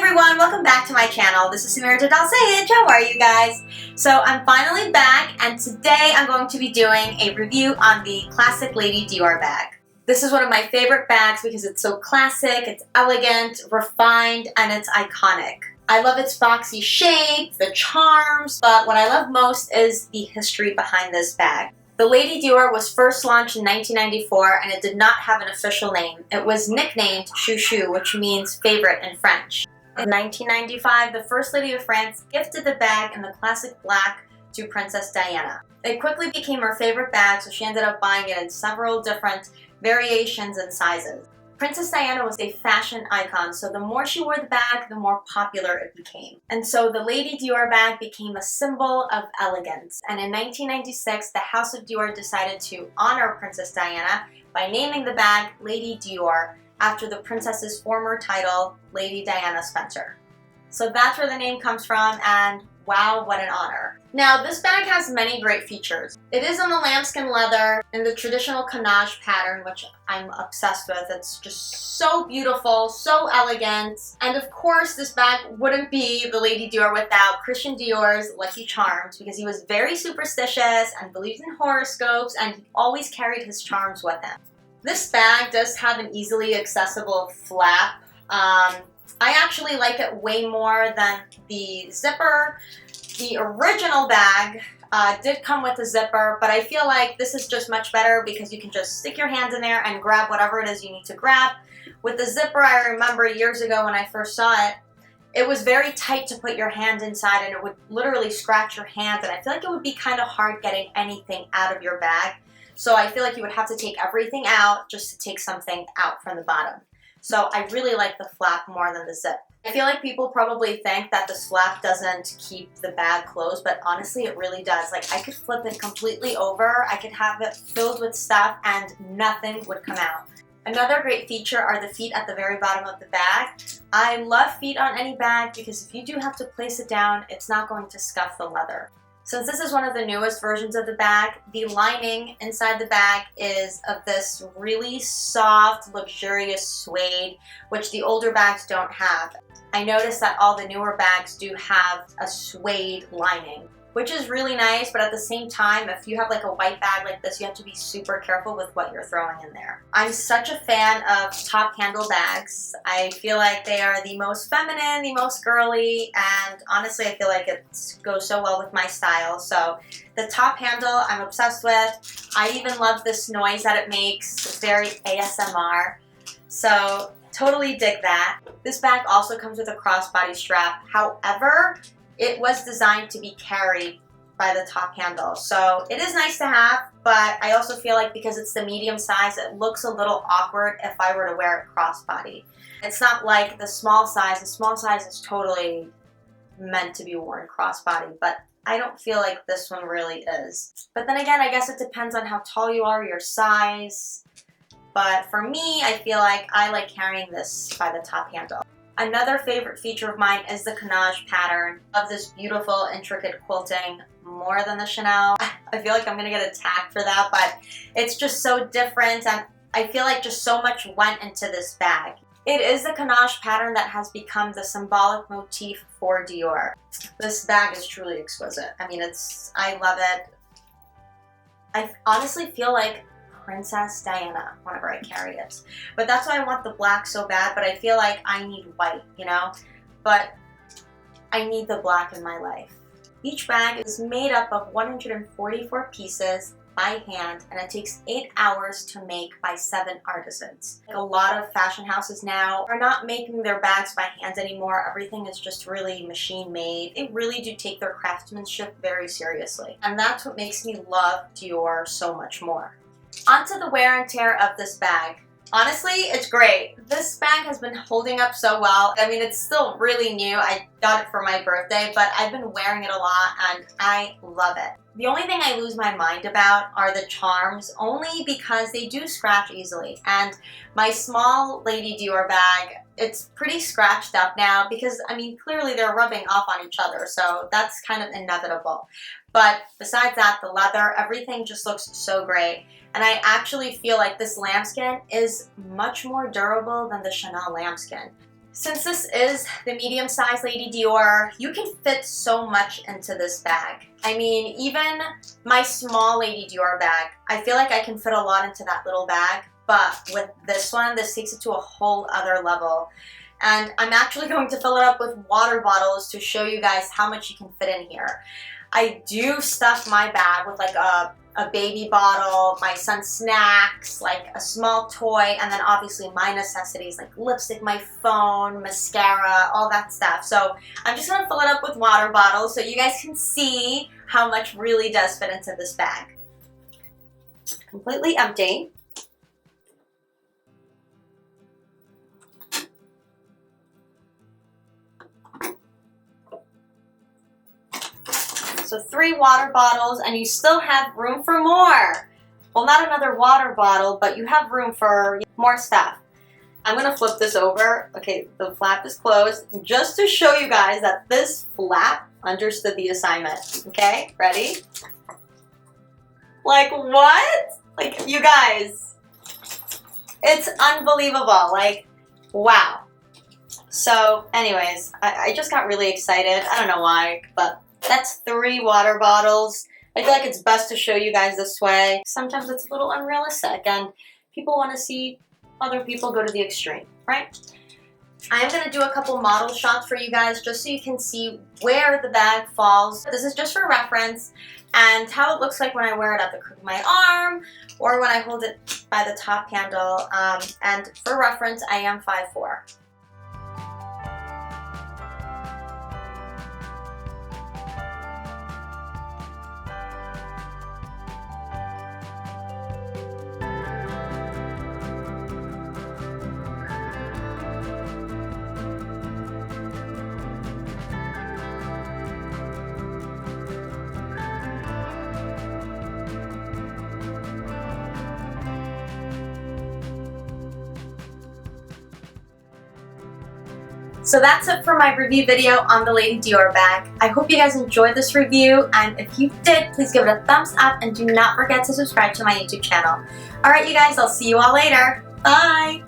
everyone, welcome back to my channel. This is Samira. How are you guys? So I'm finally back, and today I'm going to be doing a review on the classic Lady Dior bag. This is one of my favorite bags because it's so classic, it's elegant, refined, and it's iconic. I love its boxy shape, the charms, but what I love most is the history behind this bag. The Lady Dior was first launched in 1994 and it did not have an official name. It was nicknamed Chouchou, which means favorite in French. In 1995, the First Lady of France gifted the bag in the classic black to Princess Diana. It quickly became her favorite bag, so she ended up buying it in several different variations and sizes. Princess Diana was a fashion icon, so the more she wore the bag, the more popular it became. And so the Lady Dior bag became a symbol of elegance. And in 1996, the House of Dior decided to honor Princess Diana by naming the bag Lady Dior after the princess's former title, Lady Diana Spencer. So that's where the name comes from, and wow, what an honor. Now, this bag has many great features. It is in the lambskin leather in the traditional canage pattern, which I'm obsessed with. It's just so beautiful, so elegant. And of course, this bag wouldn't be the Lady Dior without Christian Dior's Lucky Charms, because he was very superstitious and believed in horoscopes, and he always carried his charms with him. This bag does have an easily accessible flap. I actually like it way more than the zipper. The original bag did come with a zipper, but I feel like this is just much better because you can just stick your hand in there and grab whatever it is you need to grab. With the zipper, I remember years ago when I first saw it, it was very tight to put your hand inside and it would literally scratch your hand, and I feel like it would be kind of hard getting anything out of your bag. So I feel like you would have to take everything out just to take something out from the bottom. So I really like the flap more than the zip. I feel like people probably think that this flap doesn't keep the bag closed, but honestly it really does. Like, I could flip it completely over, I could have it filled with stuff and nothing would come out. Another great feature are the feet at the very bottom of the bag. I love feet on any bag because if you do have to place it down, it's not going to scuff the leather. Since this is one of the newest versions of the bag, the lining inside the bag is of this really soft, luxurious suede, which the older bags don't have. I noticed that all the newer bags do have a suede lining, which is really nice, but at the same time, if you have like a white bag like this, you have to be super careful with what you're throwing in there. I'm such a fan of top handle bags. I feel like they are the most feminine, the most girly, and honestly, I feel like it goes so well with my style. So the top handle, I'm obsessed with. I even love this noise that it makes. It's very ASMR. So totally dig that. This bag also comes with a crossbody strap. However, it was designed to be carried by the top handle. So it is nice to have, but I also feel like because it's the medium size, it looks a little awkward if I were to wear it crossbody. It's not like the small size. The small size is totally meant to be worn crossbody, but I don't feel like this one really is. But then again, I guess it depends on how tall you are, your size. But for me, I feel like I like carrying this by the top handle. Another favorite feature of mine is the canage pattern of this beautiful, intricate quilting, more than the Chanel. I feel like I'm gonna get attacked for that, but it's just so different, and I feel like just so much went into this bag. It is the canage pattern that has become the symbolic motif for Dior. This bag is truly exquisite. I mean, I love it. I honestly feel like Princess Diana whenever I carry it. But that's why I want the black so bad, but I feel like I need white, you know? But I need the black in my life. Each bag is made up of 144 pieces by hand, and it takes 8 hours to make by 7 artisans. Like, a lot of fashion houses now are not making their bags by hand anymore. Everything is just really machine made. They really do take their craftsmanship very seriously. And that's what makes me love Dior so much more. Onto the wear and tear of this bag. Honestly, it's great. This bag has been holding up so well. I mean, it's still really new. I got it for my birthday, but I've been wearing it a lot and I love it. The only thing I lose my mind about are the charms, only because they do scratch easily. And my small Lady Dior bag, it's pretty scratched up now because, I mean, clearly they're rubbing off on each other, so that's kind of inevitable. But besides that, the leather, everything just looks so great. And I actually feel like this lambskin is much more durable than the Chanel lambskin. Since this is the medium-sized Lady Dior, you can fit so much into this bag. I mean, even my small Lady Dior bag, I feel like I can fit a lot into that little bag, but with this one, this takes it to a whole other level. And I'm actually going to fill it up with water bottles to show you guys how much you can fit in here. I do stuff my bag with like a baby bottle, my son's snacks, like a small toy, and then obviously my necessities like lipstick, my phone, mascara, all that stuff. So I'm just gonna fill it up with water bottles so you guys can see how much really does fit into this bag. Completely empty. So 3 water bottles, and you still have room for more. Well, not another water bottle, but you have room for more stuff. I'm gonna flip this over. Okay, the flap is closed, just to show you guys that this flap understood the assignment. Okay, ready? Like, what? Like, you guys, it's unbelievable. Like, wow. So, anyways, I just got really excited. I don't know why, but that's 3 water bottles. I feel like it's best to show you guys this way. Sometimes it's a little unrealistic and people want to see other people go to the extreme, right? I am going to do a couple model shots for you guys just so you can see where the bag falls. This is just for reference and how it looks like when I wear it at the crook of my arm or when I hold it by the top handle. And for reference, I am 5'4". So that's it for my review video on the Lady Dior bag. I hope you guys enjoyed this review, and if you did, please give it a thumbs up and do not forget to subscribe to my YouTube channel. Alright you guys, I'll see you all later. Bye!